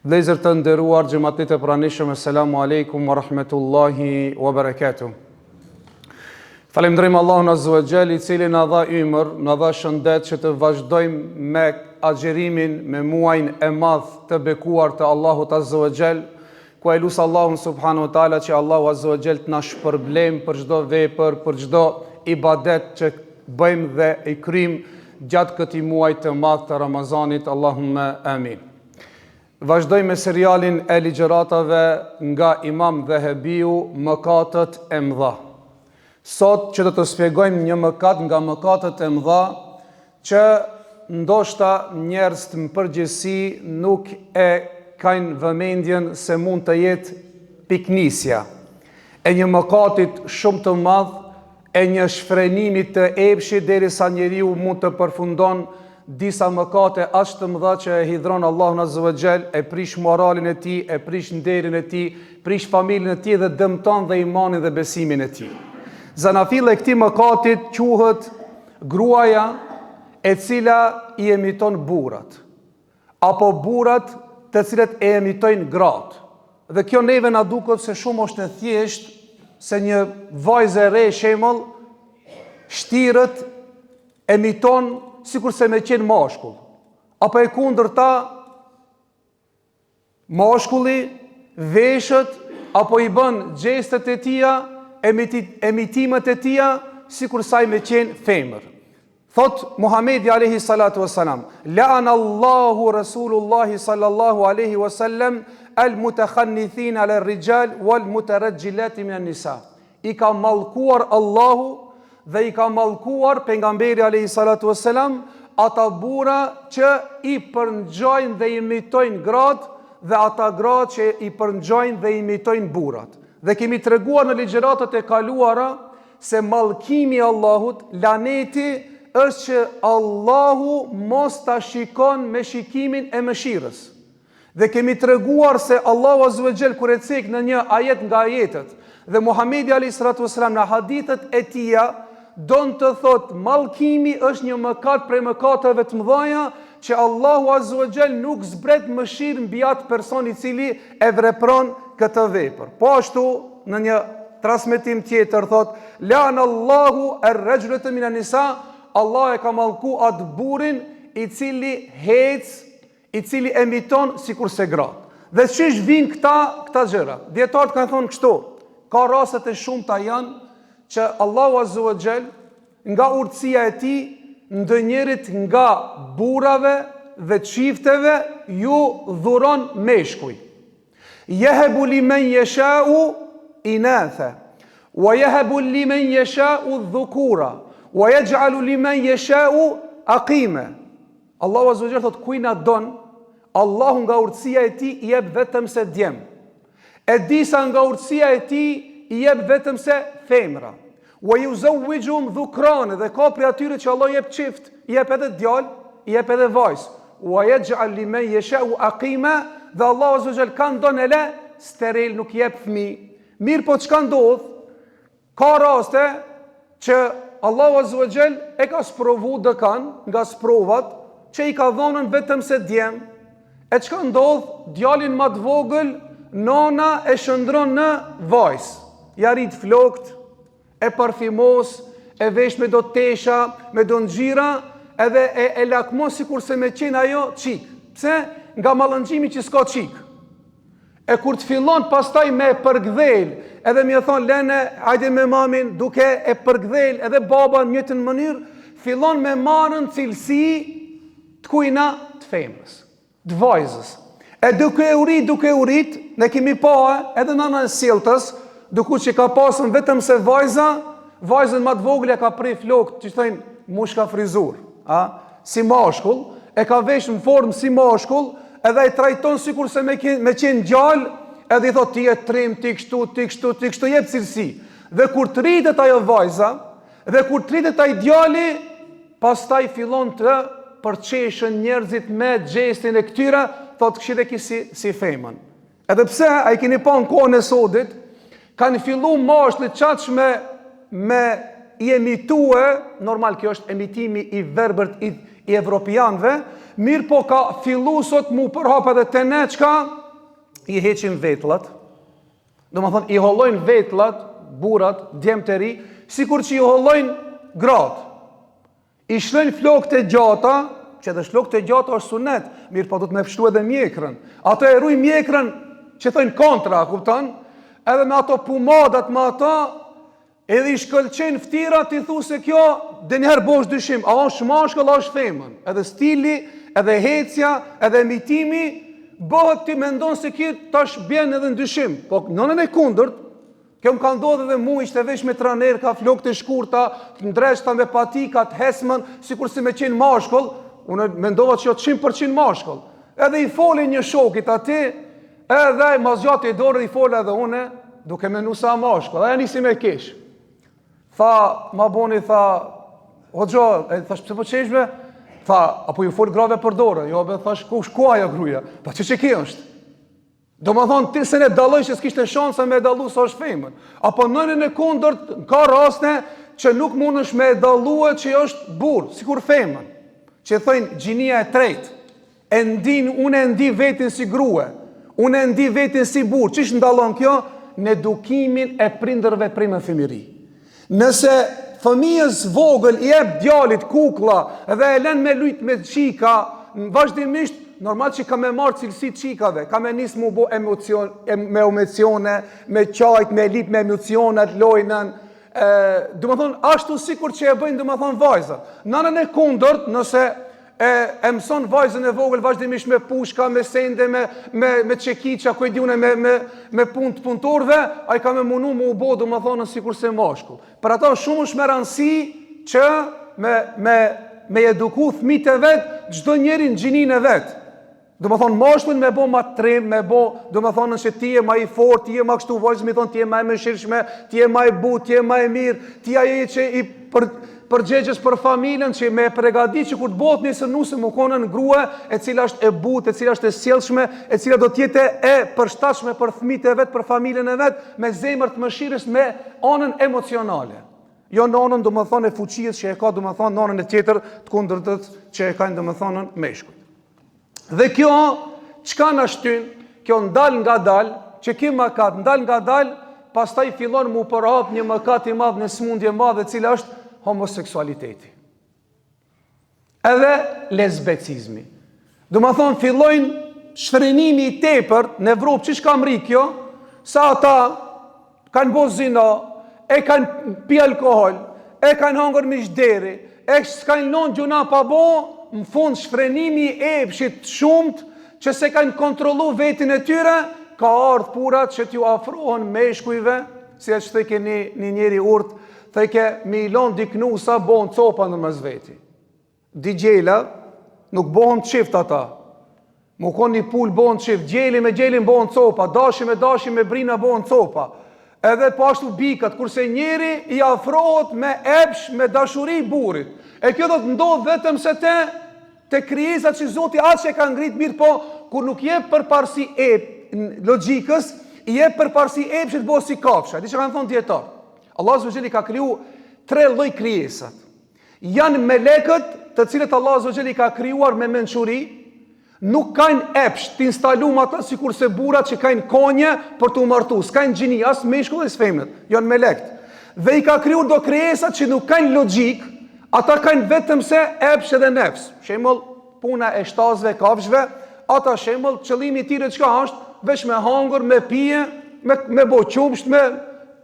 Vlezër të nderuar, xhamatit e pranishëm, Assalamu alaikum wa rahmetullahi wa barakatuh. Falemndrojmë Allahun Azza wa Jall, I cili na dha ymër, na dha shëndet që të vazhdojmë me agjerimin me muajin e madh të bekuar të Allahut Azza wa Jall, ku e lusë Allahun subhanahu wa taala që Allahu Azza wa Jall të na shpërblem për çdo vepër, për çdo ibadet që bëjmë dhe I kryjmë gjatë këtij muaji të madh të Ramazanit. Allahumma amin. Vazhdoj me serialin e ligjëratave nga Imam Dhehebiu, mëkatët e mëdha. Sot që do të shpjegojmë një mëkat nga mëkatët e mëdha që ndoshta njerëz në përgjithësi nuk e kanë vëmendjen se mund të jetë piknisja e një mëkatit shumë të madh, e një shfrenimi të epshit derisa njeriu mund të përfundon disa mëkate aq të mëdha që e hidhron Allahun Azza wa Jall, e prish moralin e tij, e prish nderin e tij, prish familjen e tij dhe dëmton dhe imanin dhe besimin e tij. Zanafilla e këtij mëkatit quhet gruaja e cila I emiton burrat, apo burrat të cilët e emitojnë gratë. Dhe kjo neve na duket se shumë është e thjeshtë se një vajzë e re shembull shtirët emiton sikur se me qenë mashkull, apo e kundërta mashkulli veshët apo I bën gjestet e tia, emitimet e tia sikur sa I me qenë femër. Thot Muhamedi alayhi salatu wassalam, la'ana Allahu Rasulullahi sallallahu alaihi wasallam al-mutakhannithin ala ar-rijal wal-mutarajjilat min an-nisa. I ka mallkuar Allahu dhe I ka mallkuar pejgamberi alayhi salatu wassalam ata burra që I përngjojnë dhe imitojnë gratë dhe ata gratë që I përngjojnë dhe imitojnë burrat. Dhe kemi treguar në ligjëratat e kaluara se mallkimi I Allahut, laneti është që Allahu mos ta shikon me shikimin e mëshirës. Dhe kemi treguar se Allahu Azza wa Jall kur e cek në një ajet nga ajetet dhe Muhamedi alayhi salatu wassalam në hadithet e tia don të thot mallkimi është një mëkat prej mëkateve të mëdha që Allahu Azza wa Jall nuk zbret mëshirë mbi atë person I cili e vepron këtë vepër. Po ashtu në një transmetim tjetër thot la'ana Allahu ar-rajulata min an-nisa, Allah e ka mallku atë burrin I cili hec, I cili emiton sikur se gratë. Dhe çish vijnë këta gjëra? Dietarët kanë thonë kështu, ka raste të shumta janë që Allahu Azza wa Jall nga urtësia e tij ndonjërit nga burrave dhe çifteve ju dhuron meshkuj. Yahabu liman yasha'u inatha wa yahabu liman yasha'u dhukura wa yaj'alu liman yasha'u aqima. Allahu Azza wa Jall thot kujna don, Allahu nga urtësia e tij I jep vetëm se djem. E disa nga urtësia e tij I jep vetëm se femra. Wa yuzawwijuhum dhukrana, dhe ka prej atyre që Allah jep çift, I jep edhe djalë, I jep edhe vajzë. Wa yaj'al liman yasha'u aqima, dhe Allahu Azza wa Jall ka ndon ele steril, nuk jep fëmijë. Mirë, po çka ndodh? Ka raste që Allahu Azza wa Jall e ka sprovu dëkan nga sprovat që I ka dhonën vetëm se djem. E çka ndodh? Djalin më të vogël nona e shëndron në vajzë. Ja rrit flokt, e parfimos, e vesh me do tesha, me do nxira, edhe e lakmos sikur se me qenë ajo çik. Pse? Nga mallënxhimi që s'ka çik. E kur të fillon pastaj me përgdhel, edhe më thon lene, hajde me mamin, duke e përgdhel edhe baba në njëjtën mënyrë, fillon me marrën cilësi të kujna të femrës, të vajzës. E duke u rit, ne kemi pa edhe nëna e sjelltës, duke që ka pasën vetëm se vajzën më të vogël e ka prej flokët, që thënë mushka frizur, si mashkull, e ka vesh në formë si mashkull, edhe I trajton sikur se me qenë gjallë, edhe I thot ti je trim, ti kështu, jep cilësi. Dhe kur të rritet ajo vajza, dhe kur të rritet ai djali, pastaj fillon të përqeshën njerëzit me gjestin e këtyra, thot këshire ki si femën. Edhe pse, a I keni pa në kohën e sodit, kanë fillu mashkullit qatshme me I emitue, normal kjo është emitimi I verbërt I evropianëve, Mirë po ka fillu sot mu përhap edhe të ne qka i heqin vetlat. Do më thonë, i hollojnë vetlat, burat, djemë të ri, sikur që i hollojnë gratë. I shlojnë flokët e gjata, që edhe flokët e gjata është sunet, mirë po du të me pështu edhe mjekrën. Ato e ruj mjekrën që thëjnë kontra, kuptan, edhe me ato pumadat me ato, edhe i shkëlqen ftirat, i thu se kjo dhe njëherë bosh dyshim, a është mashkull, a është femën. Edhe stili, edhe hecja, edhe imitimi, bëhet ti mendon se kjo tash bjen edhe në dyshim. Po nënën e kundërt, kjo më ka ndodhur edhe mu, ishte vesh me tranerka, flokët e shkurta, ndreshta me patikat, hesmën, sikur si me qenë mashkull, unë mendova që jo 100% mashkull. Edhe i foli një shokit aty, edhe mazgjati i dorë i foli edhe une, duke menu sa mashkull. Aja nisi me kesh. Tha, ma boni, tha, hoxha, thash, pëse po qeshme? Tha, apo ju fol grave për dorë? Jo, be, thash, ku aja gruja? Pa që ki është? Do më thonë, ti se ne daloj që s'kishte shansa me dalu sa është femën. Apo nënën e kundërt, ka rasne që nuk mund është me dalue që është burë, sikur femën. Që thëjnë, gjinia e tretë, unë e ndi vetin si grue, unë e ndi vetin si burë. Qish ndalon kjo? Në edukimin e prindërve prej në fëmiri. Nëse fëmijës vogël i jep djalit kukla dhe e lën me lujt me qika, vazhdimisht, normal që ka me marrë cilësi qikave, ka me nisë mu bo me emocione, me qajt, me lip me emocionet, lojnën, du më thonë, ashtu sikur që e bëjnë, du më thonë, vajzën. Nënën e kundërt, nëse e mëson vajzën e vogël vazhdimisht me pushka, me sende, me qekiqa, ku e diune me punëtorve, a i ka me munu mu bo, du më thonë, sikur se mashkull. Për ata shumë është me rëndësi që me eduku fëmijët e vetë, çdo njeri në gjinin e vetë. Do më thonë, mashkullin me bo ma trim, me bo, do më thonë që ti e ma i fort, ti e ma kështu vajzë, mi thonë, ti e ma e mëshirshme, ti e ma i but, ti e ma e mirë, ti aje që i përgjegjës për familjen, që me pregadit që kur të botë njësë nusë më konën grua, e cila është e but, e cila është e sjellshme, e cila do tjetë e përshtatshme për fëmijët e vetë, për familjen e vetë, me zemër të mëshirës, me anën emocionale. Jo në anën, do më thonë, e fuqijës që e ka, do më thonë, në anën e tjetër të kundërtët që e kanë, do më thonë, meshkull. Dhe kjo, qka në shtyn, kjo ndal nga dal, që ki mëkat ndal nga dal, pastaj fillon mu përhap një mëkat i madh në smundje madhe, cila është homoseksualiteti. Edhe lesbecizmi. Do më thonë, fillojnë shfrenimi i tepërt në Evropë, që shka mri kjo, sa ata kanë bo zina, e kanë pi alkohol, e kanë hangër mishderi, e s'kanë lënë gjuna pa bo, në fund shfrenimi i epshit shumët, që se kanë kontrolu vetin e tyre, ka ardhë purat që t'ju afrohen meshkujve, si e që thëjke një njeri urt, thëjke mi ilon diknu sa bohën copa në mëz veti. Digjela nuk bohën qift ata, mu kon një pull bohën qift, gjeli me gjelin bohën copa, dashi me brina bohën copa, edhe pashtu bikat, kurse njeri i afrohet me epsh, me dashuri burit. E kjo do të ndodhë vetëm se te krijesat që Zoti atë që ka ngrit mirë, po kur nuk jep përparësi logjikës, i jep përparësi epshit bo si kafsha. Di që kanë thonë dietar. Allah Azza ka kriju 3 lloj krijesat. Janë melekët, të cilët Allah Azza ka krijuar me mençuri, nuk kanë epsh, t'instaluam ata sikur se burrat që kanë konje për t'u martu. S'kanë gjini, as meshkull as femër, janë melekt. Dhe i ka krijuar do krijesat që nuk kanë logjik. Ata kanë vetëm se epsh edhe nefs. Shembull, puna e shtazve, kafshëve, ata shembull, qëllimi i tyre çka është? Veç me hangër, me pije, me bo qumsht,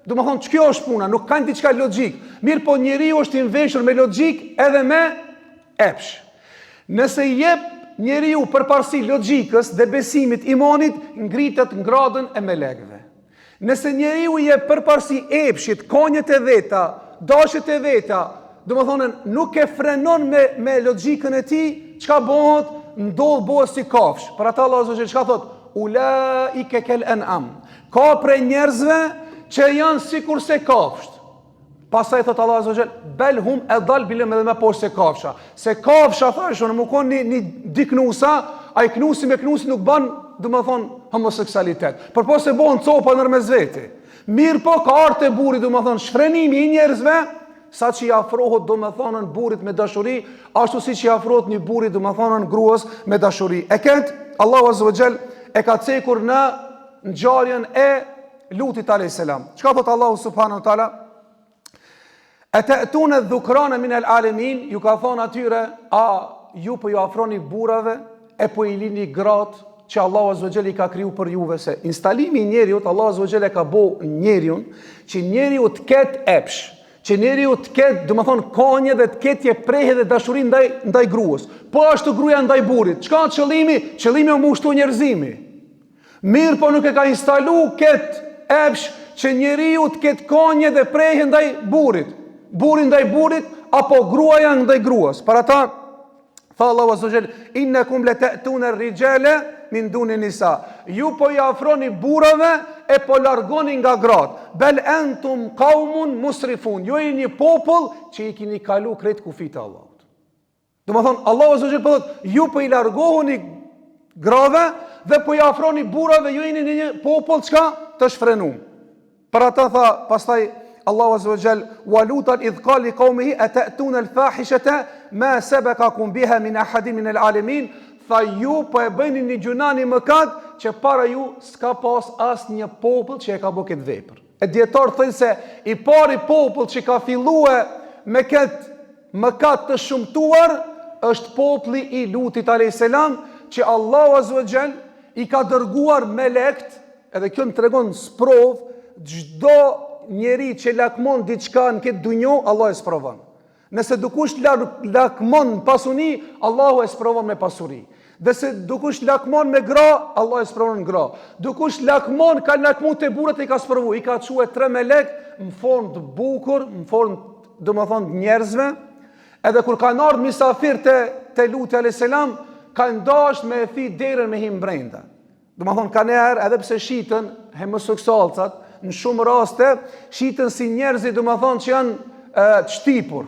do të thonë ç'kjo është puna, nuk kanë diçka logjik. Mirë po njeriu është i veshur me logjik edhe me epsh. Nëse i jep njeriu përparësi logjikës dhe besimit, imanit, ngritet në gradën e melekëve. Nëse njeriu i jep përparësi epshit, konjet e veta, dashjet e veta, do më thonë, nuk e frenon me logjikën e ti, qka bëhet, bëhet si kafsh. Për ata Allah Azza qka thot? Ulaike kel an'am. Ka prej njerëzve që janë sikur se kafsht. Pastaj thot Allah Azza bel hum edal bilem edhe me poshtë se kafsha. Se kafsha, thashë, në më konë një diknusa, a i knusi me knusi nuk ban, do më thonë, homoseksualitet. Për po se bëhen copa nërmez veti. Mirë po, ka arte buri, do më thonë, shfrenimi i njerëzve, sa që i afrohet domethënë burrit me dashuri, ashtu siç i afrohet një burri domethënë gruas me dashuri. E këtë Allahu Azza wa Jall e ka cekur në ngjarjen e Lutit alayhis salam. Çka thot Allahu subhanahu wa taala? Atatuna dhukrana min al-alamin, ju ka thonë atyre, a ju po ju afroni burrave e po i lini gratë që Allahu Azza wa Jall i ka kriju për juve. Se instalimi i njeriut, Allahu Azza wa Jall e ka bo njeriun që njeriu të ketë epsh, që njeriu të ketë, domethënë, kanje dhe të ketë prehje dhe dashuri ndaj gruas. Po ashtu gruaja ndaj burrit. Çka është qëllimi? Qëllimi është mushtu njerëzimi. Mirë, po nuk e ka instalu ketë epsh që njeriu të ketë kanje dhe prehje ndaj burrit. Burri ndaj burrit apo gruaja ndaj gruas. Para ta tha Allahu Azza wa Jall, innakum lata'tuna ar-rijala min duni nisa. Ju po i afroni burrave e po largoni nga gratë. Bel antum qaumun musrifun. Ju jeni një popull që i keni kalu krejt kufit e Allahut. Domethënë Allahu Azza wa Jall po thot, ju po i largohuni grave dhe po i afroni burrave, ju jeni një popull çka të shfrenuar. Para ta tha pastaj Allahu Azza wa Jall, wa lutan idh qala li qaumihi atatuna al-fahishata ma sabaqakum biha min ahadin min al-alamin. Tha, ju po e bëni një gjunani mëkat që para ju s'ka pas asnjë popull që e ka bërë këtë vepër. E dietar thënë se i pari popull që ka filluar me këtë mëkat të shumtuar është populli i Lutit alayhis salam, që Allahu Azza wa Jall i ka dërguar melekt, edhe kjo më tregon sprov, çdo njeri që lakmon diçka në këtë dunjë, Allah e sprovon. Nëse dikush lakmon pasuni, Allahu e sprovon me pasuri. Dhe se dikush lakmon me gra, Allah e sprovon gra. Dikush lakmon, ka lakmu të burrat, i ka sprovu, i ka quhe 3 melek në formë të bukur, në formë domethënë njerëzve. Edhe kur kanë ardhur misafir te Luti alayhis salam, kanë dashur me e thi derën me him brenda. Domethënë kanë erë, edhe pse shitën homoseksualcat, në shumë raste shitën si njerëzit domethënë që janë të shtipur,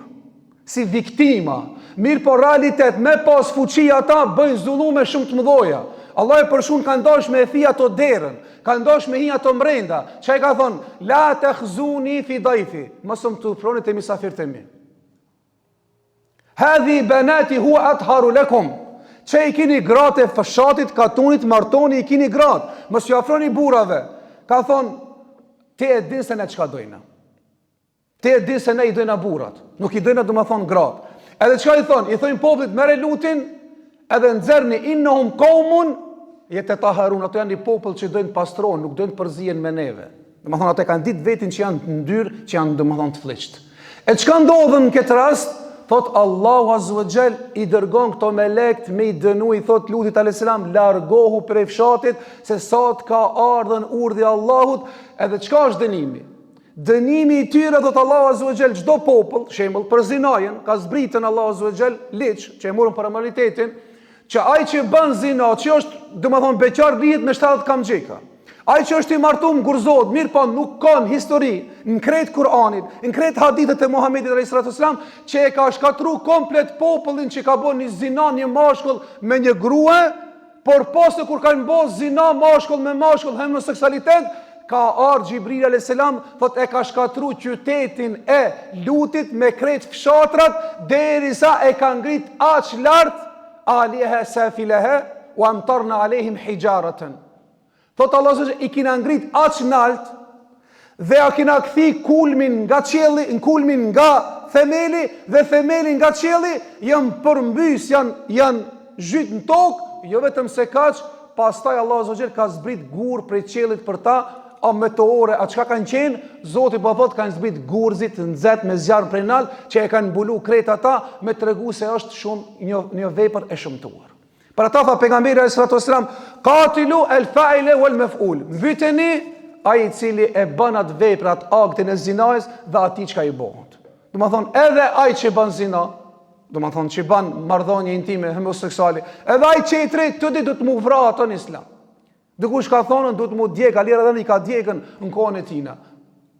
si viktima. Mirë, po realitet me pas fuqi ata bëjnë zullume shumë të mëdha. Allah e përshun kanë dashur me e thi ato derën, kanë dashur me hi ato mbrenda. Çai ka thonë, la takhzuni fi dayfi, mos më tufroni te misafirët e mi. Hadhi banati huwa atharu lakum. Që i kini gratë e fshatit, katunit, martoni, i kini gratë. Mos ju afroni burrave. Ka thonë, te e din se ne çka dojna. Te e din se ne i dojna burrat. Nuk i dojna domethënë gratë. Edhe çka i thonë? I thonë popullit, merre Lutin, edhe nxerrni innahum qaumun yatahharun. Ato janë një popull që dojnë pastron, nuk dojnë përzihen me neve. Domethënë ato kanë ditë vetin që janë të ndyrë, që janë domethënë të fliqt. E çka ndodhen në këtë rast? Thot Allahu Azza wa Jall i dërgon këto melekt me i dënu, i thot Lutit alayhis salam, largohu prej fshatit, se sot ka ardhën urdhri Allahut. Edhe çka është dënimi? Dënimi i tyre, thot Allahu Azza wa Jall, çdo popull, shembull për zinajën, ka zbritën Allahu Azza wa Jall liç, që e morën për moralitetin, që ai që bën zinë, që është domethënë beqar, lihet me 70 kamxheka. Ai që është i martuar gurzohet, mirë po nuk kanë histori në krejt Kur'anit, në krejt hadithet e Muhamedit alayhis salam, që e ka shkatruar komplet popullin që ka bën një zina një mashkull me një grua, por pastaj kur kanë bën zina mashkull me mashkull, homoseksualitet, ka ardhur Xhibril alayhis salam, thotë e ka shkatruar qytetin e Lutit me krejt fshatrat, derisa e ka ngrit aq lart aliha safilaha wa amtarna alehim hijaratan. Thot Allah se i kina ngrit aq nalt dhe a kina kthi kulmin nga qielli, në kulmin nga themeli dhe themeli nga qielli, janë përmbys, janë zhyt në tokë, jo vetëm se kaq, pastaj Allah Azza wa Jall ka zbrit gur prej qiellit për ta, a meteore, a çka kanë qenë, Zoti po thot kanë zbrit gurzit nxet me zjarr prej nalt, që e kanë mbulu krejt ata, me tregu se është shumë një vepër e shëmtuar. Për ata tha pejgamberi alayhis salatu wassalam, qatilu al-fa'ila wal-maf'ul. Mbyteni ai i cili e bën atë veprat, aktin e zinajës dhe atij çka i bëhet. Domethënë edhe ai që bën zinë, domethënë që bën marrëdhënie intime homoseksuale, edhe ai çetri të ditë do të mu vrahë ato në Islam. Dikush ka thonë do të mu djeg, Alira dhe i ka djegën në kohën e tina,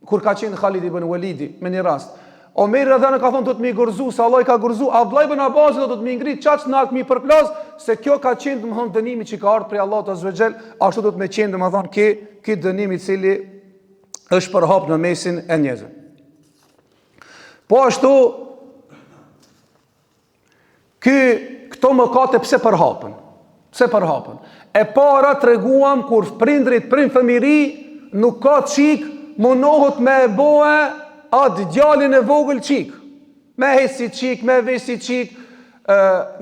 kur ka qenë Khalid ibn Walidi me një rast. Omer radhana ka thonë do të më gurzu, se Allah i ka gurzu, Abdullah ibn Abbas do të më ngrit çaq nalt më përplas, se kjo ka qenë domethënë dënimi që ka ardhur prej Allahut Azza wa Jall, ashtu do të më qenë domethënë ky dënim i cili është përhap në mesin e njerëzve. Po ashtu, këto mëkate pse përhapën? Pse përhapën? E para treguam kur prindrit prin fëmiri, nuk ka qik, munohet me e boe atë djalin e vogël qik. Me hesi qik, me vesi qik.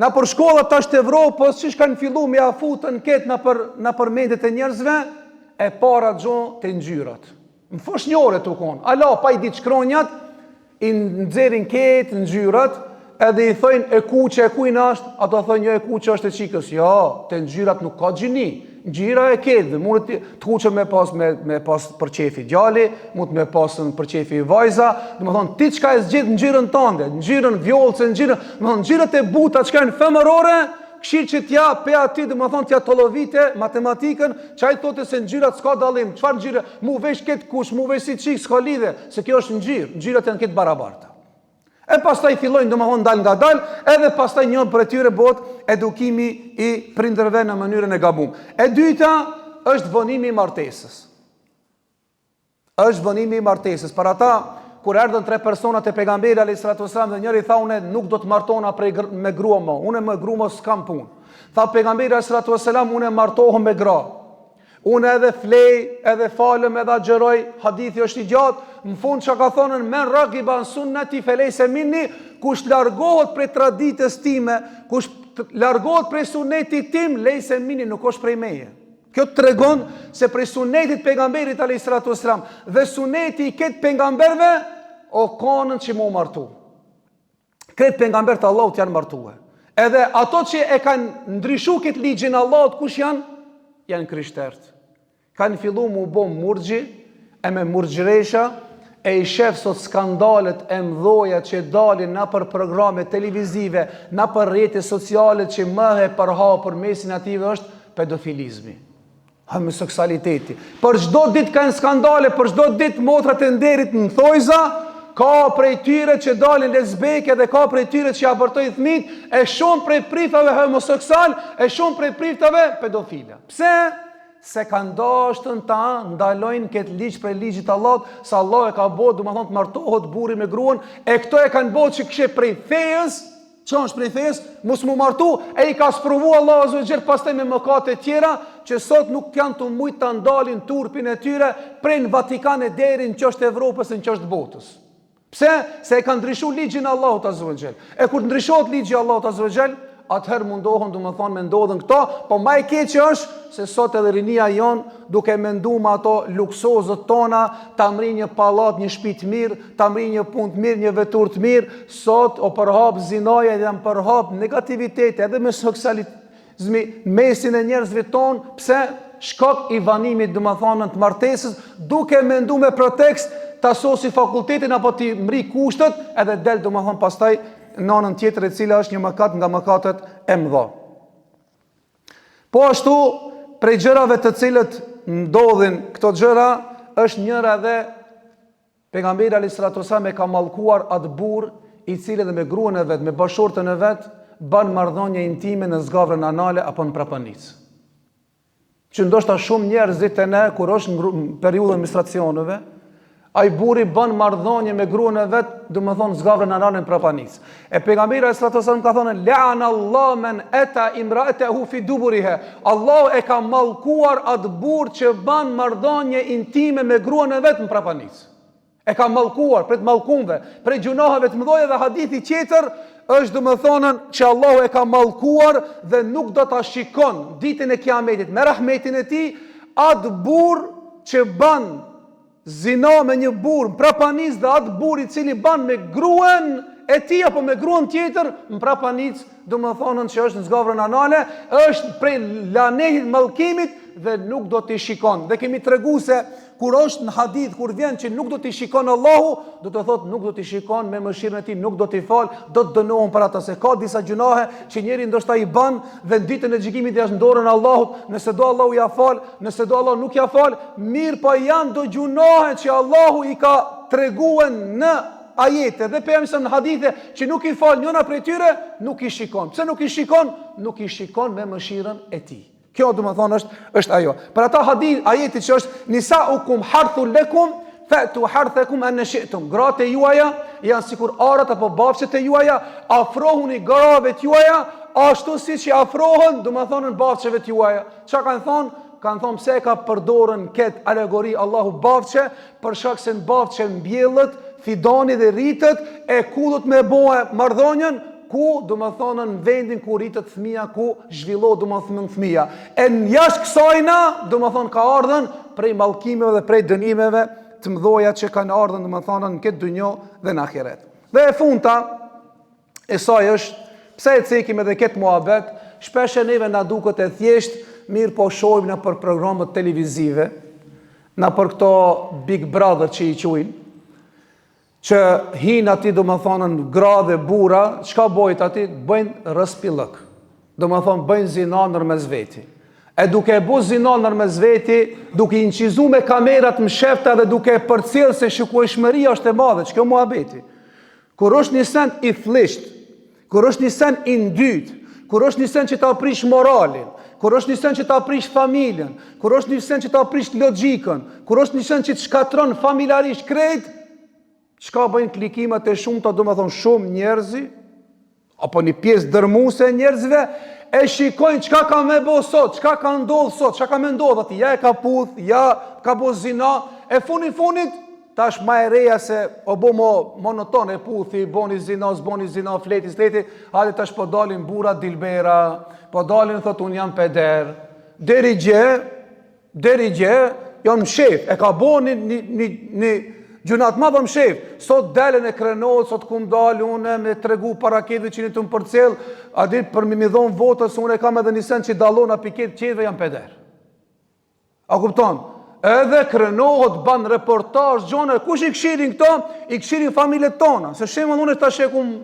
Na për shkollat tash të Evropës, që kanë fillu me afutën ketë na për mendet e njerëzve, e para gjonë të ngjyrat. Në foshnjore të konë. Ala, pa i ditë shkronjat, i nxerin ketë ngjyrat, edhe i thojnë e kuqe e kujnë ashtë, ato thojnë jo e kuqe është e qikës. Jo, të ngjyrat nuk ka gjini. Ngjyra e ketë, mund të kuqe me pas për qefi djali, mund me pasën për qefi vajza, dhe më thonë, ti qka e zgjith ngjyrën tënde, ngjyrën vjollce, ngjyrët e buta qka e në femërore, këshirë që t'ja pe ati, dhe më thonë t'ja tolovite matematikën, qaj thote se ngjyrat s'ka dalim, qfar ngjyre, mu vesh ketë kush, mu vesh si qik, s'ka lidhe, se kjo është ngjyrat janë ketë barabarta. E pastaj fillojnë domethënë dal nga dal, edhe pastaj një për tyre bëhet edukimi i prindërve në mënyrën e gabuar. E dyta është vonimi i martesës. Është vonimi i martesës. Për ata kur erdhën 3 persona te pejgamberi alayhis salatu wasallam dhe njëri tha unë nuk do të martona me grua më, unë me grua më s'kam punë. Tha pejgamberi alayhis salatu wasallam unë martohem me gra. Unë edhe flej, edhe falem, edhe agjeroj, hadithi është i gjatë, në fund që ka thonën, men ragiban sunnati felejse minni, kush largohet prej traditës time, kush largohet prej sunnetit tim, lejse minni, nuk është prej meje. Kjo të tregon se prej sunnetit pejgamberit alayhis salatu wasalam dhe sunneti i ketë pejgamberve, o kanën që mu martu. Kretë pejgamberët e Allahut janë martue. Edhe ato që e kanë ndryshu këtë ligjin Allahut, kush janë? Janë krishterët. Kanë fillu mu bo murgji, e me murgjresha, e i shef sot skandalet e mdhoja që dalin na për programe televizive, na për rrjete sociale që më e përhapur mesin ative është pedofilizmi, homoseksualiteti. Për çdo ditë kanë skandale, për çdo ditë motrat e nderit në thojza, ka prej tyre që dalin lesbeke dhe ka prej tyre që abortojnë fëmijët, e shumë prej prifave homoseksual, e shumë prej prifave pedofile. Pse? Se kanë dashtën ta ndalojnë këtë ligj prej ligjit të Allahut, se Allah e ka bërë, domethënë të martohet burri me gruan, e këto e kanë bërë që kishte prej fejës, që është prej fejës, mos mu martu, e i ka sprovu Allah azza wa jall pastaj me mëkate tjera, që sot nuk janë të mujt ta ndalin turpin e tyre prej në Vatikan e deri në çështë Evropës e në çështë botës. Pse? Se e kanë ndryshuar ligjin e Allahut azza wa jall. E kur ndryshohet ligji i Allahut azza wa jall, atëherë mundohen domethënë me ndodhen këto, po më e keqe është se sot edhe rinia jon duke menduar me ato luksozët tona, ta mri një pallat, një shtëpi të mirë, ta mri një punë të mirë, një vetur të mirë, sot o përhap zinaja dhe përhap negativitet edhe me seksualizmi mesin e njerëzve ton, pse? Shkak i vanimit domethënë të martesës, duke menduar me pretekst ta sosi fakultetin apo ti mri kushtet, edhe del domethënë pastaj në anën tjetër e cila është një mëkat nga mëkatet e mëdha. Po ashtu, prej gjërave të cilët ndodhin këto gjëra, është njëra dhe pejgamberi alayhis salatu wasallam e ka mallkuar atë burr i cili dhe me gruan e vet, me bashortën e vet, bën marrëdhënie intime në zgavrën anale apo në prapanicë. Që ndoshta shumë njerëz ditë ne kur është në periudhën e menstruacioneve, ai burri bën marrëdhënie me gruan e vet, domethënë zgavrën anale në prapanicë. E pejgamberi alayhis salatu wasallam ka thënë la'ana Allah man ata imra'atahu fi duburiha. Allah e ka mallkuar atë burr që bën marrëdhënie intime me gruan e vet në prapanicë. E ka mallkuar për të mallkuarve, për gjunaheve të mëdha dhe hadithi tjetër është domethënë që Allahu e ka mallkuar dhe nuk do ta shikon ditën e Kiametit me rahmetin e tij atë burr që bën zina me një burr, prapanicë dhe atë burr i cili bën me gruan e tij apo me gruan tjetër në prapanicë, domethënë që është në zgavrën anale, është prej lanetit mallkimit dhe nuk do t'i shikon. Dhe kemi treguar se kur është në hadith, kur vjen që nuk do t'i shikon Allahu, do të thotë nuk do t'i shikon me mëshirën e tij, nuk do t'i fal, do të dënohen për ata, se ka disa gjunahe që njeri ndoshta i bën dhe në ditën e gjykimit është në dorën e Allahut, nëse do Allahu ja fal, nëse do Allahu nuk ja fal, mirë po janë do gjunahe që Allahu i ka treguar në ajete dhe pejgamberi në hadithe që nuk i fal njëna prej tyre, nuk i shikon. Pse nuk i shikon? Nuk i shikon me mëshirën e tij. Kjo domethënë është ajo. Për ata hadith ajeti që është nisaukum harthul lakum fa'tu harthakum an shi'tum. Gratë e juaja janë sikur arat apo bafshet e juaja, afrohuni grave të juaja ashtu siç i afrohen, domethënë bafshëve të juaja. Çka kanë thonë? Kanë thonë pse ka përdorën këtë alegori Allahu bafçe, për shkak se në bafçe mbjellët, fidani dhe rritët, e ku do të me bohe marrëdhënien, ku do më thonë në vendin ku rritët fëmia, ku zhvillohet do më thonë fëmia. E në jashtë kësajna, do më thonë ka ardhen prej mallkimeve dhe prej dënimeve të mëdhoja që kanë ardhen do më thonë në këtë dunjë dhe në ahiret. Dhe e fundta e saj është, pse e cekim edhe këtë muhabet, shpesh neve na duket e thjesht, mirë po shohim në për programet televizive, në për këto Big Brother që i quajnë, që hinë ati do më thonën gra dhe bura, çka bojt ati? Bëjnë rëspillëk. Do më thonë bëjnë zina nërmes veti. E duke e bu zina nërmes veti, duke i incizu me kamerat më shefta dhe duke e përcjellë se shikueshmëria është e madhe, që kjo muhabeti. Kur është një send i thlisht, kur është një send i ndyt, kur është një send që ta prish moralin, kur është një send që ta prish familjen, kur është një send që ta prish logjikën, kur është një send që të shkatron familjarisht krejt, çka bëjnë klikimet e shumta, do më thonë shumë njerëzi, apo një pjesë dërmuese e njerëzve, e shikojnë çka ka me bo sot, çka ka ndodhur sot, çka ka me ndodhur aty, ja e ka puth, ja ka bo zina, e funit, tash ma e reja se o bo monoton e puthi, boni zina, fleti, hajde tash po dalin bura dilbera, po dalin thot unë jam peder, deri gje, janë mshef, e ka bo një gjunat madhë mshef, sot delen e krenot, sot kum dalë une me tregu para këtë që një të më përcel, a dit për mi dhonë votës, une kam edhe një sen që dalon a piket qedve jam peder. A kupton? Edhe krenohet, ban reportaj, gjone, kush i këshirin këto? I këshirin familjet tona. Se shemën unë ta shekum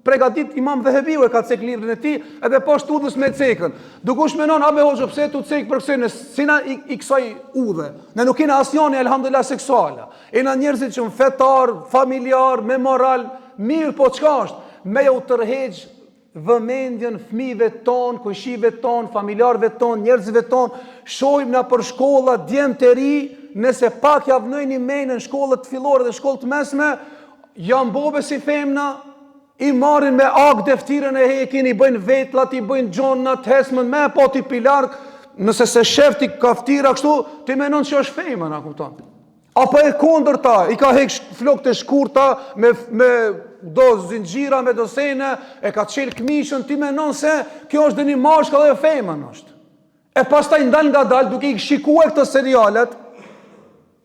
pregatit imam dhe hebiu e ka cek librin e ti, edhe po udhës me cekën. Dukush menon, abe hoxho, pse tu cek për kësë, sina i kësaj udhe. Ne nuk kena asjani, elhamdulillah, seksuala. Ina njerëzit që më fetar, familjar, me moral, mirë, po qka është? Me ju tërheq vëmendjen fëmijëve ton, kujshive ton, familjarëve ton, njerëzve ton, shohim na për shkolla djem të ri, nëse pak javnojnë i menën shkollët fillore dhe shkollët mesme, janë bobe si femna, i marrin me ak deftiren e hekin, i bëjnë vetlat, i bëjnë gjonat, hesmën me po ti pilark, nëse se shefti kaftira kështu, ti menon që është femën, a kupton? Apo e kundërta, i ka hek flokët e shkurta, me do zinxhira, me do sene, e ka qelë këmishën, ti menon se kjo është dhe një mashka dhe femën është. E pastaj ndal nga dal, duke i shikue këtë serialet,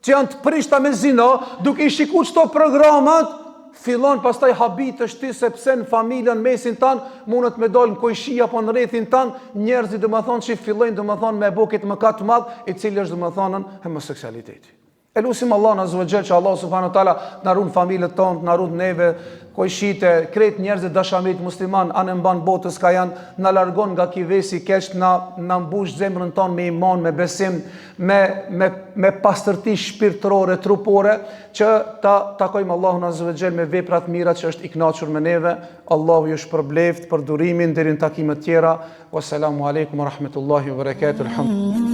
që janë të prishta me zina, duke i shiku qëto programat, fillon pastaj habitësh ti sepse në familjen mesin tanë mundet me dalë në kojshia apo në rrethin tanë njerëzit do të thonë që fillojnë do të thonë me bëkit mëkat të madh i cili është do të thonë homoseksualiteti. E lusim Allah azza wa jall që Allah subhanahu wa taala na ruan familjet tonë, na ruan neve, kojshite, krejt njerëzit dashamit musliman anë mban botës ka janë, na largon nga kivesi keq, na mbush zemrën tonë me iman, me besim, me pastërti shpirtërore, trupore, që ta takojmë Allahun azza wa jall me vepra të mira që është i kënaqur me neve. Allahu ju shpërbleft për durimin deri në takime të tjera. Wassalamu alaikum wa rahmatullahi wa barakatuh.